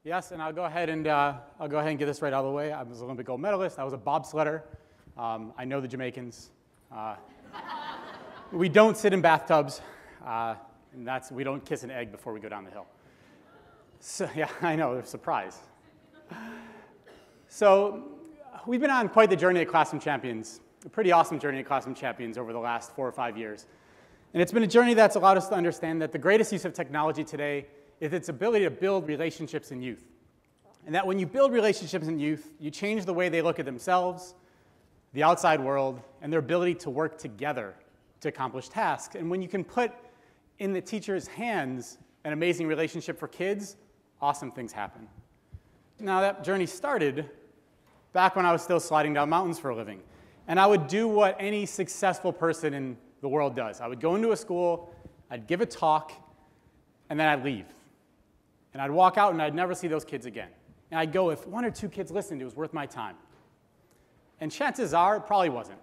Yes, and I'll go ahead and get this right out of the way. I was an Olympic Gold Medalist. I was a bobsledder. I know the Jamaicans. We don't sit in bathtubs, and we don't kiss an egg before we go down the hill. So yeah, I know, they're surprised. So we've been on quite the journey at Classroom Champions, a pretty awesome journey at Classroom Champions over the last 4 or 5 years. And it's been a journey that's allowed us to understand that the greatest use of technology today is its ability to build relationships in youth. And that when you build relationships in youth, you change the way they look at themselves, the outside world, and their ability to work together to accomplish tasks. And when you can put in the teacher's hands an amazing relationship for kids, awesome things happen. Now that journey started back when I was still sliding down mountains for a living. And I would do what any successful person in the world does. I would go into a school, I'd give a talk, and then I'd leave. And I'd walk out and I'd never see those kids again. And I'd go, if 1 or 2 kids listened, it was worth my time. And chances are, it probably wasn't.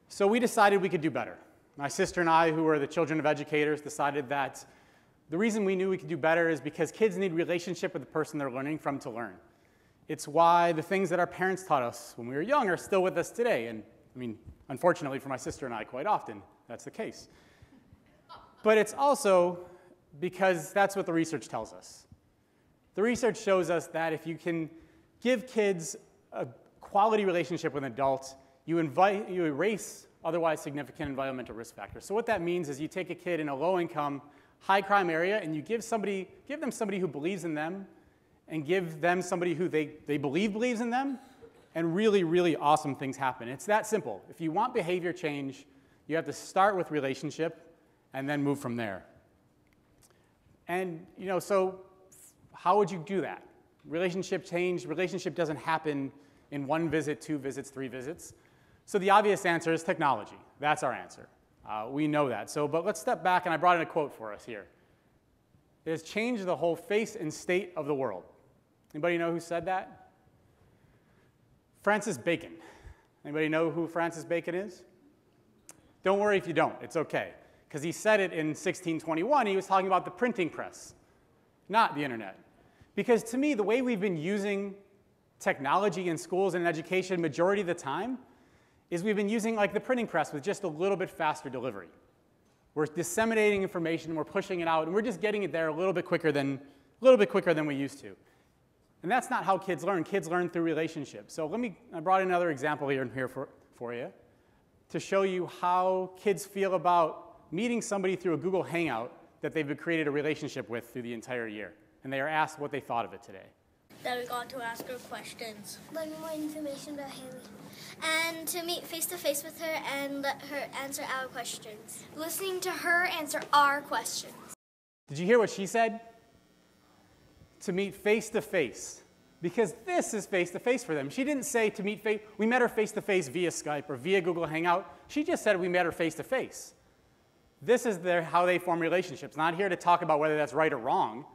So we decided we could do better. My sister and I, who were the children of educators, decided that the reason we knew we could do better is because kids need relationship with the person they're learning from to learn. It's why the things that our parents taught us when we were young are still with us today. And I mean, unfortunately for my sister and I, quite often, that's the case. But it's also because that's what the research tells us. The research shows us that if you can give kids a quality relationship with an adult, you erase otherwise significant environmental risk factors. So what that means is you take a kid in a low-income, high-crime area and you give them somebody who believes in them and give them somebody who they believe believes in them, and really, really awesome things happen. It's that simple. If you want behavior change, you have to start with relationship and then move from there. And so how would you do that? Relationship change, relationship doesn't happen in 1 visit, 2 visits, 3 visits. So the obvious answer is technology. That's our answer. We know that. But let's step back, and I brought in a quote for us here. It has changed the whole face and state of the world. Anybody know who said that? Francis Bacon. Anybody know who Francis Bacon is? Don't worry if you don't. It's okay. Because he said it in 1621. He was talking about the printing press, not the internet. Because to me, the way we've been using technology in schools and in education majority of the time is we've been using like the printing press with just a little bit faster delivery. We're disseminating information, we're pushing it out, and we're just getting it there a little bit quicker than we used to. And that's not how kids learn. Kids learn through relationships. So I brought another example here for you to show you how kids feel about meeting somebody through a Google Hangout that they've created a relationship with through the entire year. And they are asked what they thought of it today. That we got to ask her questions. Learn more information about Haley. And to meet face-to-face with her and let her answer our questions. Listening to her answer our questions. Did you hear what she said? To meet face-to-face. Because this is face-to-face for them. She didn't say to meet face. We met her face-to-face via Skype or via Google Hangout. She just said we met her face-to-face. This is how they form relationships. Not here to talk about whether that's right or wrong.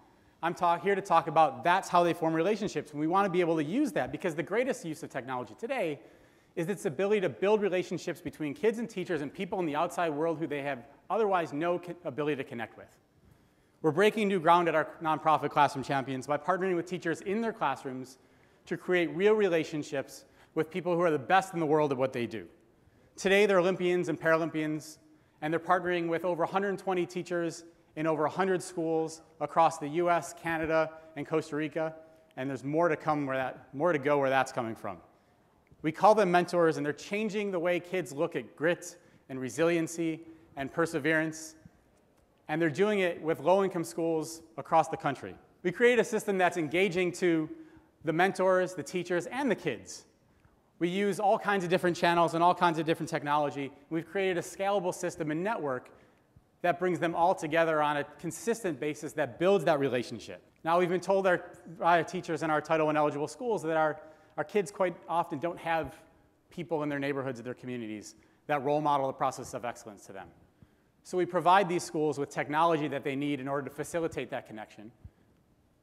I'm here to talk about that's how they form relationships. And we want to be able to use that because the greatest use of technology today is its ability to build relationships between kids and teachers and people in the outside world who they have otherwise no ability to connect with. We're breaking new ground at our nonprofit Classroom Champions by partnering with teachers in their classrooms to create real relationships with people who are the best in the world at what they do. Today, they're Olympians and Paralympians, and they're partnering with over 120 teachers in over 100 schools across the US, Canada, and Costa Rica, and there's more to go where that's coming from. We call them mentors, and they're changing the way kids look at grit and resiliency and perseverance, and they're doing it with low-income schools across the country. We create a system that's engaging to the mentors, the teachers, and the kids. We use all kinds of different channels and all kinds of different technology. We've created a scalable system and network that brings them all together on a consistent basis that builds that relationship. Now, we've been told by our teachers in our Title I eligible schools that our kids quite often don't have people in their neighborhoods or their communities that role model the process of excellence to them. So we provide these schools with technology that they need in order to facilitate that connection.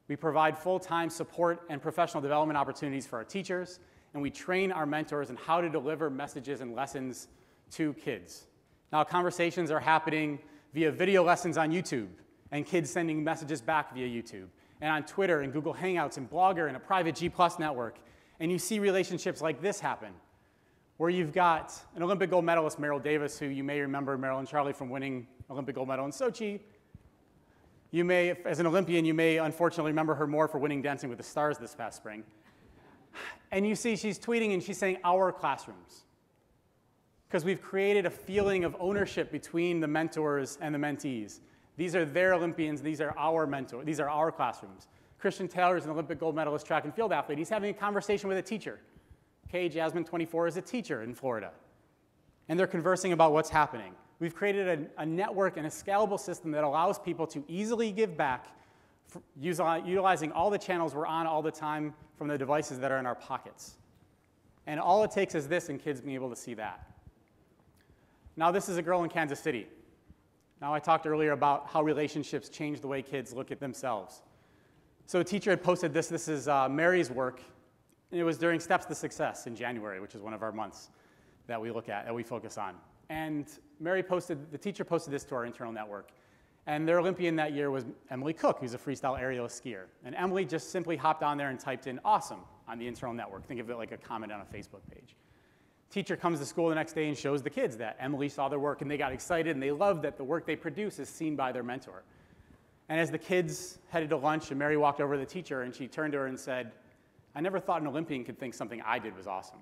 We provide full-time support and professional development opportunities for our teachers, and we train our mentors in how to deliver messages and lessons to kids. Now, conversations are happening via video lessons on YouTube, and kids sending messages back via YouTube. and on Twitter and Google Hangouts and Blogger and a private G+ network. And you see relationships like this happen, where you've got an Olympic gold medalist, Meryl Davis, who you may remember Meryl and Charlie from winning Olympic gold medal in Sochi. You may, as an Olympian, you may unfortunately remember her more for winning Dancing with the Stars this past spring. And you see she's tweeting and she's saying our classrooms, because we've created a feeling of ownership between the mentors and the mentees. These are their Olympians, these are our mentors, these are our classrooms. Christian Taylor is an Olympic gold medalist track and field athlete. He's having a conversation with a teacher. Kay Jasmine, 24, is a teacher in Florida. And they're conversing about what's happening. We've created a network and a scalable system that allows people to easily give back, utilizing all the channels we're on all the time from the devices that are in our pockets. And all it takes is this and kids being able to see that. Now, this is a girl in Kansas City. Now, I talked earlier about how relationships change the way kids look at themselves. So a teacher had posted this. This is Mary's work. And it was during Steps to Success in January, which is one of our months that we look at, that we focus on. And the teacher posted this to our internal network. And their Olympian that year was Emily Cook, who's a freestyle aerial skier. And Emily just simply hopped on there and typed in awesome on the internal network. Think of it like a comment on a Facebook page. Teacher comes to school the next day and shows the kids that Emily saw their work, and they got excited, and they loved that the work they produce is seen by their mentor. And as the kids headed to lunch, and Mary walked over to the teacher, and she turned to her and said, I never thought an Olympian could think something I did was awesome.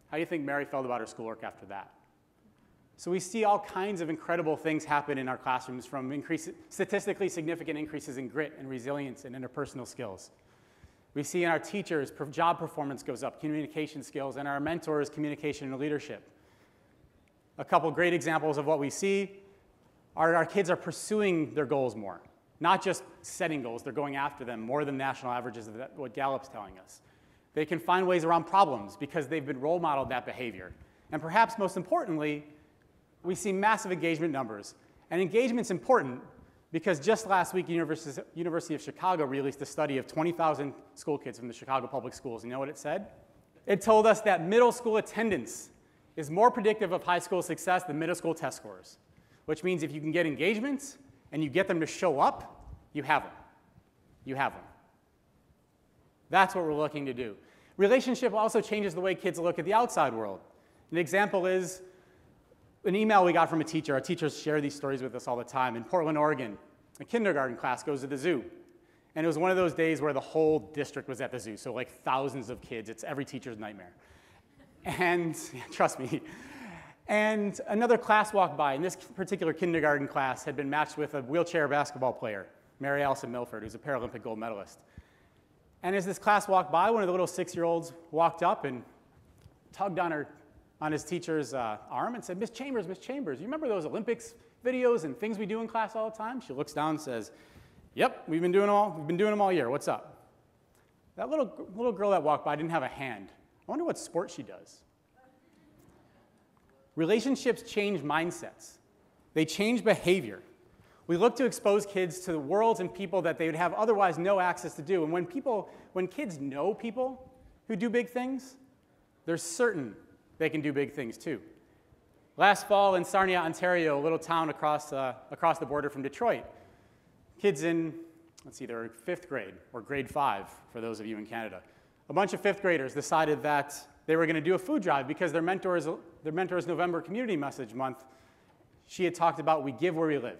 How do you think Mary felt about her schoolwork after that? So we see all kinds of incredible things happen in our classrooms, from statistically significant increases in grit and resilience and interpersonal skills. We see in our teachers, job performance goes up, communication skills, and our mentors, communication and leadership. A couple great examples of what we see are our kids are pursuing their goals more. Not just setting goals, they're going after them more than national averages of what Gallup's telling us. They can find ways around problems because they've been role modeled that behavior. And perhaps most importantly, we see massive engagement numbers. And engagement's important because just last week, University of Chicago released a study of 20,000 school kids from the Chicago public schools. You know what it said? It told us that middle school attendance is more predictive of high school success than middle school test scores, which means if you can get engagements and you get them to show up, you have them. You have them. That's what we're looking to do. Relationship also changes the way kids look at the outside world. An example is an email we got from a teacher. Our teachers share these stories with us all the time. In Portland, Oregon, a kindergarten class goes to the zoo. And it was one of those days where the whole district was at the zoo, so like thousands of kids. It's every teacher's nightmare. And trust me. And another class walked by, and this particular kindergarten class had been matched with a wheelchair basketball player, Mary Allison Milford, who's a Paralympic gold medalist. And as this class walked by, one of the little 6-year-olds walked up and tugged on his teacher's arm and said, Miss Chambers, you remember those Olympics videos and things we do in class all the time? She looks down and says, yep, we've been doing them all year. What's up? That little girl that walked by didn't have a hand. I wonder what sport she does. Relationships change mindsets. They change behavior. We look to expose kids to the worlds and people that they would have otherwise no access to do. And when kids know people who do big things, they're certain they can do big things too. Last fall in Sarnia, Ontario, a little town across the border from Detroit, kids in, let's see, they're 5th grade or grade 5 for those of you in Canada. A bunch of 5th graders decided that they were going to do a food drive because their mentor's November Community Message Month, she had talked about we give where we live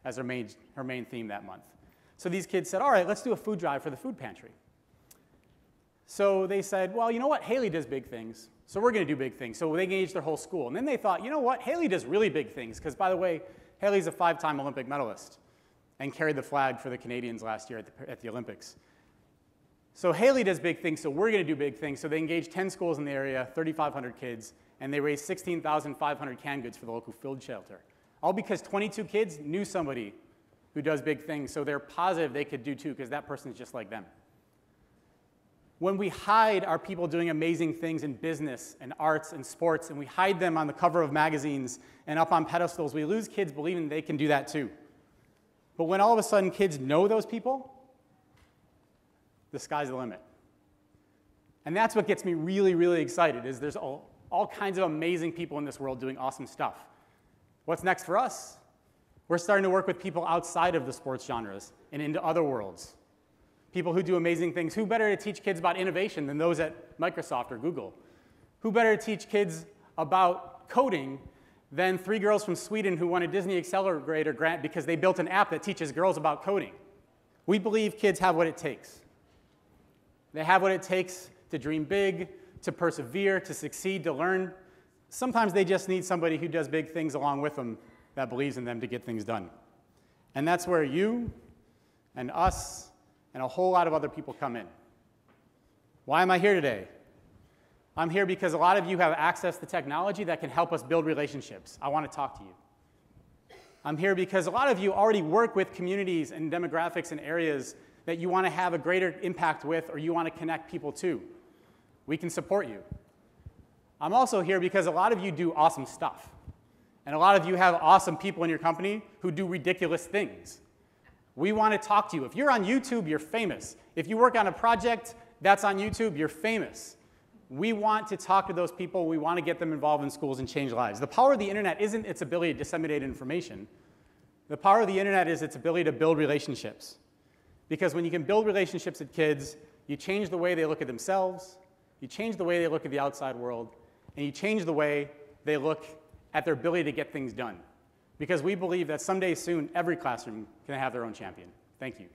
as her main theme that month. So these kids said, all right, let's do a food drive for the food pantry. So they said, well, you know what? Haley does big things, so we're going to do big things. So they engaged their whole school. And then they thought, you know what? Haley does really big things because, by the way, Haley's a 5-time Olympic medalist and carried the flag for the Canadians last year at the Olympics. So Haley does big things, so we're going to do big things. So they engaged 10 schools in the area, 3,500 kids, and they raised 16,500 canned goods for the local food shelter. All because 22 kids knew somebody who does big things, so they're positive they could do too, because that person is just like them. When we hide our people doing amazing things in business and arts and sports, and we hide them on the cover of magazines and up on pedestals, we lose kids believing they can do that too. But when all of a sudden kids know those people, the sky's the limit. And that's what gets me really, really excited, is there's all kinds of amazing people in this world doing awesome stuff. What's next for us? We're starting to work with people outside of the sports genres and into other worlds. People who do amazing things. Who better to teach kids about innovation than those at Microsoft or Google? Who better to teach kids about coding than 3 girls from Sweden who won a Disney Accelerator grant because they built an app that teaches girls about coding? We believe kids have what it takes. They have what it takes to dream big, to persevere, to succeed, to learn. Sometimes they just need somebody who does big things along with them that believes in them to get things done. And that's where you and us and a whole lot of other people come in. Why am I here today? I'm here because a lot of you have access to technology that can help us build relationships. I want to talk to you. I'm here because a lot of you already work with communities and demographics and areas that you want to have a greater impact with or you want to connect people to. We can support you. I'm also here because a lot of you do awesome stuff. And a lot of you have awesome people in your company who do ridiculous things. We want to talk to you. If you're on YouTube, you're famous. If you work on a project that's on YouTube, you're famous. We want to talk to those people. We want to get them involved in schools and change lives. The power of the internet isn't its ability to disseminate information. The power of the internet is its ability to build relationships. Because when you can build relationships with kids, you change the way they look at themselves, you change the way they look at the outside world, and you change the way they look at their ability to get things done. Because we believe that someday soon, every classroom can have their own champion. Thank you.